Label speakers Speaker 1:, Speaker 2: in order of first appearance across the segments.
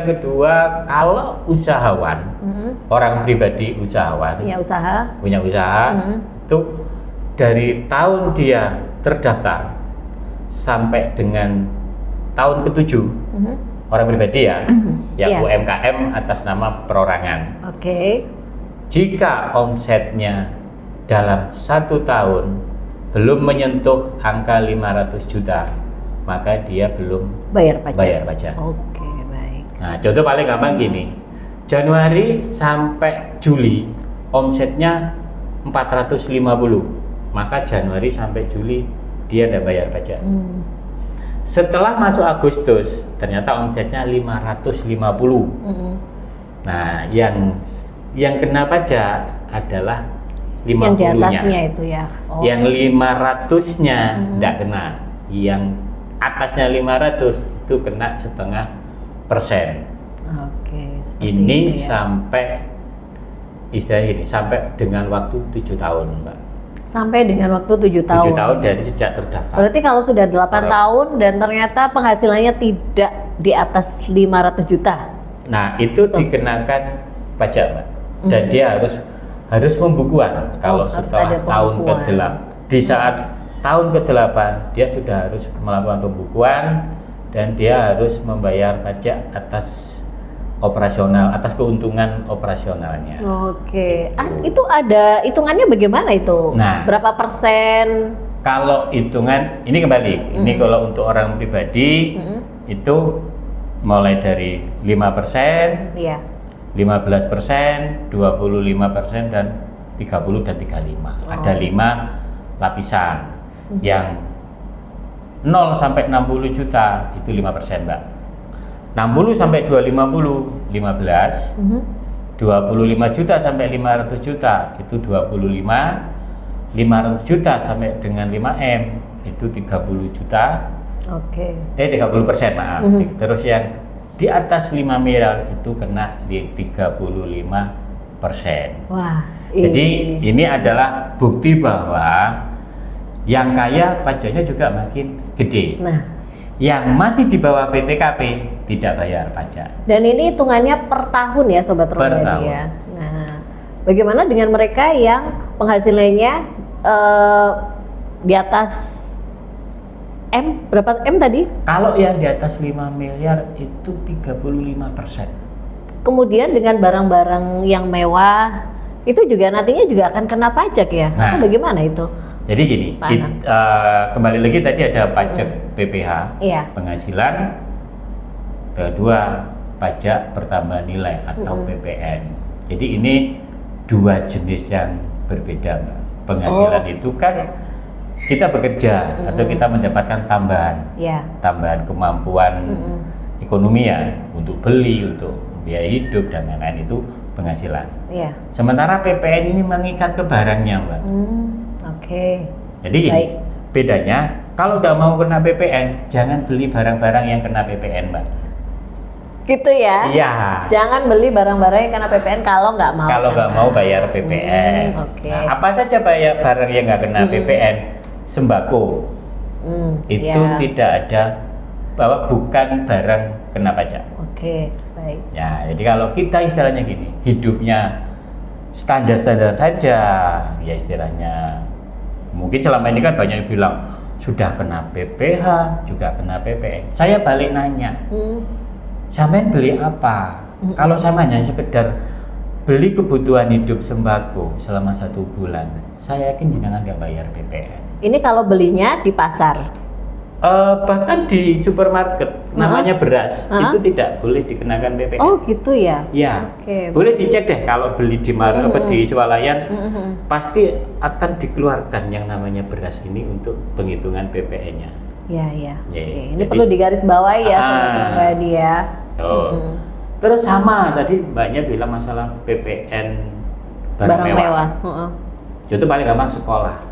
Speaker 1: yang kedua, kalau usahawan, orang pribadi usahawan, punya usaha, itu dari tahun dia terdaftar sampai dengan tahun ke-7, orang pribadi ya, UMKM atas nama perorangan. Jika omsetnya dalam 1 tahun belum menyentuh angka 500 juta, maka dia belum bayar pajak.
Speaker 2: Baik.
Speaker 1: Nah, contoh paling gampang gini, Januari sampai Juli omsetnya 450, maka Januari sampai Juli dia tidak bayar pajak. Setelah masuk Agustus, ternyata omsetnya 550. Nah, yang kena pajak adalah 50-nya.
Speaker 2: Yang di atasnya itu ya.
Speaker 1: Yang 500-nya tidak kena. Yang atasnya 500 itu kena 0,5%. Ini
Speaker 2: ya.
Speaker 1: Sampai istilahnya ini sampai dengan waktu 7 tahun, Mbak.
Speaker 2: Sampai dengan waktu 7 tahun.
Speaker 1: 7 tahun dari sejak terdaftar.
Speaker 2: Berarti kalau sudah 8 tahun dan ternyata penghasilannya tidak di atas 500 juta.
Speaker 1: Nah, itu dikenakan pajak, Mbak. Dan dia harus pembukuan kalau setelah tahun ke-8. Di saat tahun ke-8 dia sudah harus melakukan pembukuan dan dia harus membayar pajak atas operasional, atas keuntungan operasionalnya.
Speaker 2: Itu ada hitungannya bagaimana itu?
Speaker 1: Nah,
Speaker 2: berapa persen?
Speaker 1: Kalau hitungan ini kembali, ini kalau untuk orang pribadi itu mulai dari 5%, 15%, 25%, dan 30 dan 35. Ada 5 lapisan. Yang 0 sampai 60 juta itu 5%, Mbak. 60 sampai 250 15, 25 juta sampai 500 juta itu 25, 500 juta sampai dengan 5M itu 30 juta. 30%, maaf. Terus yang di atas 5 miliar itu kena di 35%. Jadi ini adalah bukti bahwa yang kaya pajaknya juga makin gede. Yang masih di bawah PTKP tidak bayar pajak.
Speaker 2: Dan ini hitungannya per tahun ya, Sobat Rombadi ya. Nah, bagaimana dengan mereka yang penghasilannya di atas M, berapa M tadi?
Speaker 1: Kalau yang di atas 5 miliar itu 35%.
Speaker 2: Kemudian dengan barang-barang yang mewah itu juga nantinya juga akan kena pajak ya? Atau bagaimana itu?
Speaker 1: Jadi gini, kembali lagi tadi ada pajak PPH, penghasilan, kedua pajak pertambahan nilai atau PPN. Jadi ini 2 jenis yang berbeda, Mbak. Penghasilan itu kan kita bekerja atau kita mendapatkan tambahan kemampuan ekonomi ya, untuk beli, untuk biaya hidup dan lain-lain, itu penghasilan. Sementara PPN ini mengikat ke barangnya, Mbak. Jadi gini, bedanya kalau udah mau kena PPN, jangan beli barang-barang yang kena PPN, Mbak.
Speaker 2: Gitu ya?
Speaker 1: Iya.
Speaker 2: Jangan beli barang-barang yang kena PPN kalau nggak mau.
Speaker 1: Kalau nggak mau bayar PPN. Nah, apa saja bayar barang yang nggak kena PPN? Sembako. Itu tidak ada, bahwa bukan barang kena pajak.
Speaker 2: Baik.
Speaker 1: Ya, jadi kalau kita istilahnya gini, hidupnya standar-standar saja, ya istilahnya. Mungkin selama ini kan banyak yang bilang sudah kena PPH, juga kena PPN. Saya balik nanya, sampean beli apa? Kalau sama hanya sekedar beli kebutuhan hidup sembako selama 1 bulan, saya yakin jenengan nggak bayar PPN.
Speaker 2: Ini kalau belinya di pasar?
Speaker 1: Bahkan di supermarket, namanya beras, itu tidak boleh dikenakan PPN.
Speaker 2: Gitu ya?
Speaker 1: Ya, boleh dicek deh kalau beli di di swalayan, pasti akan dikeluarkan yang namanya beras ini untuk penghitungan PPN-nya. Ini perlu digarisbawahi ya, Sobat ya. Terus sama tadi Mbaknya bilang masalah PPN barang mewah. Contoh paling gampang sekolah.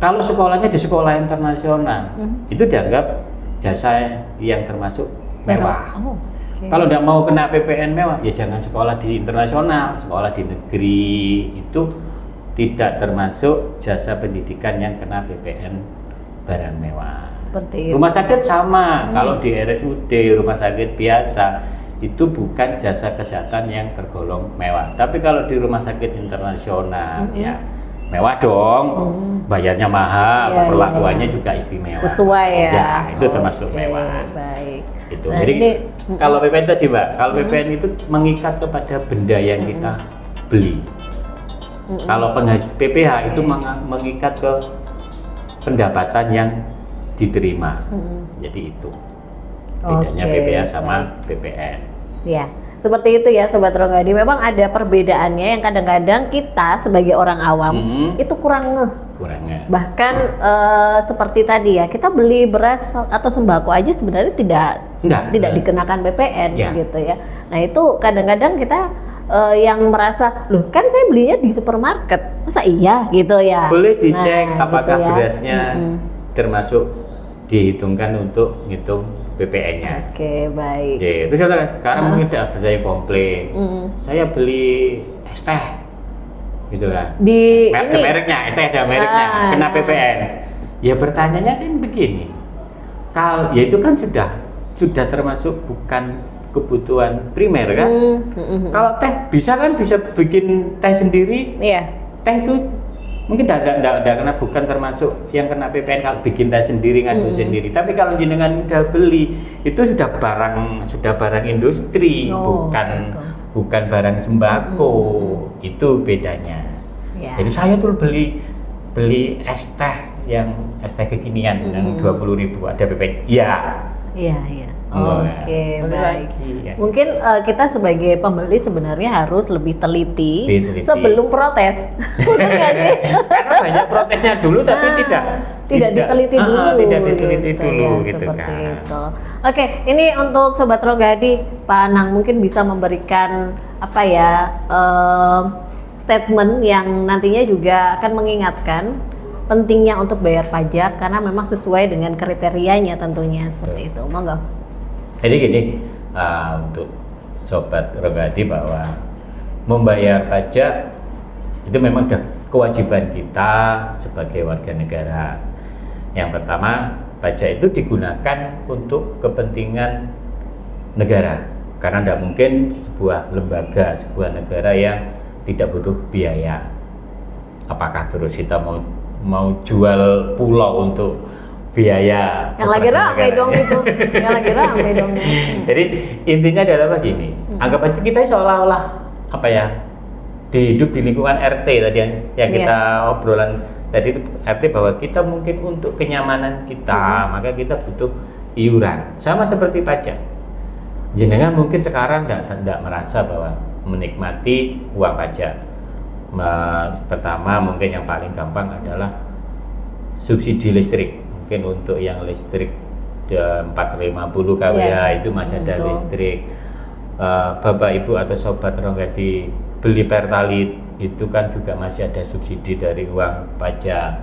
Speaker 1: Kalau sekolahnya di sekolah internasional, itu dianggap jasa yang termasuk mewah. Kalau tidak mau kena PPN mewah, ya jangan sekolah di internasional. Sekolah di negeri itu tidak termasuk jasa pendidikan yang kena PPN barang mewah.
Speaker 2: Seperti itu.
Speaker 1: Rumah sakit sama, kalau di RSUD, rumah sakit biasa itu bukan jasa kesehatan yang tergolong mewah. Tapi kalau di rumah sakit internasional ya mewah dong, bayarnya mahal, perlakuannya juga istimewa.
Speaker 2: Sesuai ya.
Speaker 1: Ya, itu termasuk mewah.
Speaker 2: Baik.
Speaker 1: Itu. Nah, jadi kalau PPN tadi, Mbak, kalau PPN itu mengikat kepada benda yang kita beli. Kalau PPH itu mengikat ke pendapatan yang diterima. Jadi itu bedanya PPH sama PPN.
Speaker 2: Ya, seperti itu ya Sobat Ronggadi. Memang ada perbedaannya yang kadang-kadang kita sebagai orang awam itu kurang ngeh. Bahkan seperti tadi ya, kita beli beras atau sembako aja sebenarnya tidak dikenakan PPN gitu ya. Nah itu kadang-kadang kita yang merasa, loh kan saya belinya di supermarket, masa iya gitu ya.
Speaker 1: Boleh dicek apakah gitu ya, berasnya termasuk dihitungkan untuk ngitung PPN-nya.
Speaker 2: Oke, baik.
Speaker 1: Terus sekarang mungkin saya komplain, saya beli es teh, gitu kan? Di mereknya, es teh ada mereknya, kena PPN. Ya pertanyaannya kan begini, ya itu kan sudah termasuk bukan kebutuhan primer kan? Kalau teh bisa bikin teh sendiri. Iya. Teh itu mungkin tidak kena, bukan termasuk yang kena PPN kalau bikin teh sendiri ngaduk sendiri. Tapi kalau jenengan udah beli itu sudah barang industri, bukan barang sembako. Itu bedanya. Ya. Jadi saya tuh beli es teh kekinian yang 20.000 ada PPN. Iya. Oke, baik. Mungkin kita sebagai pembeli sebenarnya harus lebih teliti sebelum protes. Betul nggak sih? Karena banyak protesnya dulu tapi tidak
Speaker 2: diteliti dulu.
Speaker 1: Tidak diteliti dulu gitu
Speaker 2: seperti itu. Oke, ini untuk Sobat Ronggadi, Pak Anang mungkin bisa memberikan statement yang nantinya juga akan mengingatkan pentingnya untuk bayar pajak karena memang sesuai dengan kriterianya tentunya seperti itu. Monggo.
Speaker 1: Jadi gini, untuk Sobat Ronggadi bahwa membayar pajak itu memang sudah kewajiban kita sebagai warga negara. Yang pertama, pajak itu digunakan untuk kepentingan negara karena tidak mungkin sebuah lembaga, sebuah negara yang tidak butuh biaya. Apakah terus kita mau jual pulau untuk biaya
Speaker 2: yang lagi rame dong itu, yang lagi rame dong.
Speaker 1: Jadi intinya adalah begini, anggap aja kita seolah-olah hidup di lingkungan RT tadi yang kita obrolan tadi, RT bahwa kita mungkin untuk kenyamanan kita maka kita butuh iuran, sama seperti pajak. Jenengan mungkin sekarang tidak merasa bahwa menikmati uang pajak. Pertama mungkin yang paling gampang adalah subsidi listrik. Mungkin untuk yang listrik 450 kWh itu masih ada listrik. Bapak Ibu atau Sobat Ronggadi beli Pertalite itu kan juga masih ada subsidi dari uang pajak.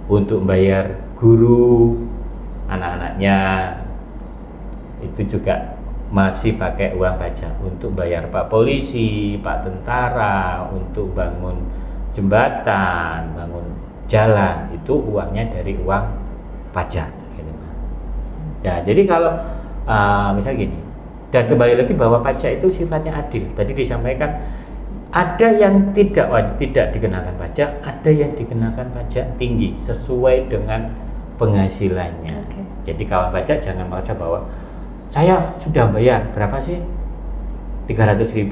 Speaker 1: Untuk bayar guru anak-anaknya itu juga masih pakai uang pajak. Untuk bayar Pak Polisi, Pak Tentara, untuk bangun jembatan, bangun jalan itu uangnya dari uang pajak gitu. Ya, jadi kalau misalnya gini, dan kembali lagi bahwa pajak itu sifatnya adil. Tadi disampaikan ada yang tidak dikenakan pajak, ada yang dikenakan pajak tinggi sesuai dengan penghasilannya. Jadi kawan pajak jangan merasa bahwa saya sudah bayar berapa sih? 300.000.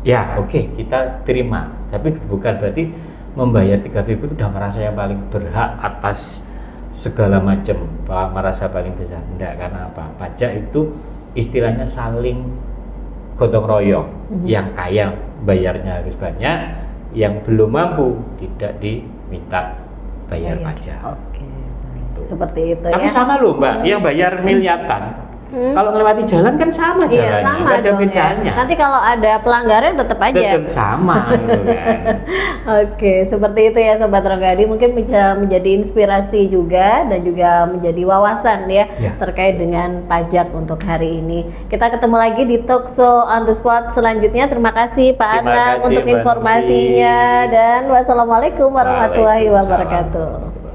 Speaker 1: Ya, kita terima. Tapi bukan berarti membayar 3.000 itu sudah merasa yang paling berhak atas segala macam, merasa paling besar. Tidak, karena apa? Pajak itu istilahnya saling gotong royong. Yang kaya bayarnya harus banyak, yang belum mampu tidak diminta bayar pajak. Gitu.
Speaker 2: Seperti itu.
Speaker 1: Tapi sama loh Mbak, yang bayar miliaran. Kalau melewati jalan kan sama jalannya,
Speaker 2: sama
Speaker 1: ada bedanya.
Speaker 2: Nanti kalau ada pelanggaran tetap aja.
Speaker 1: Tetap sama gitu kan.
Speaker 2: Oke, seperti itu ya Sobat Ronggadi. Mungkin bisa menjadi inspirasi juga dan juga menjadi wawasan ya terkait dengan pajak untuk hari ini. Kita ketemu lagi di Talkshow on the Spot selanjutnya. Terima kasih Pak Anang untuk informasinya dan wassalamualaikum warahmatullahi wabarakatuh.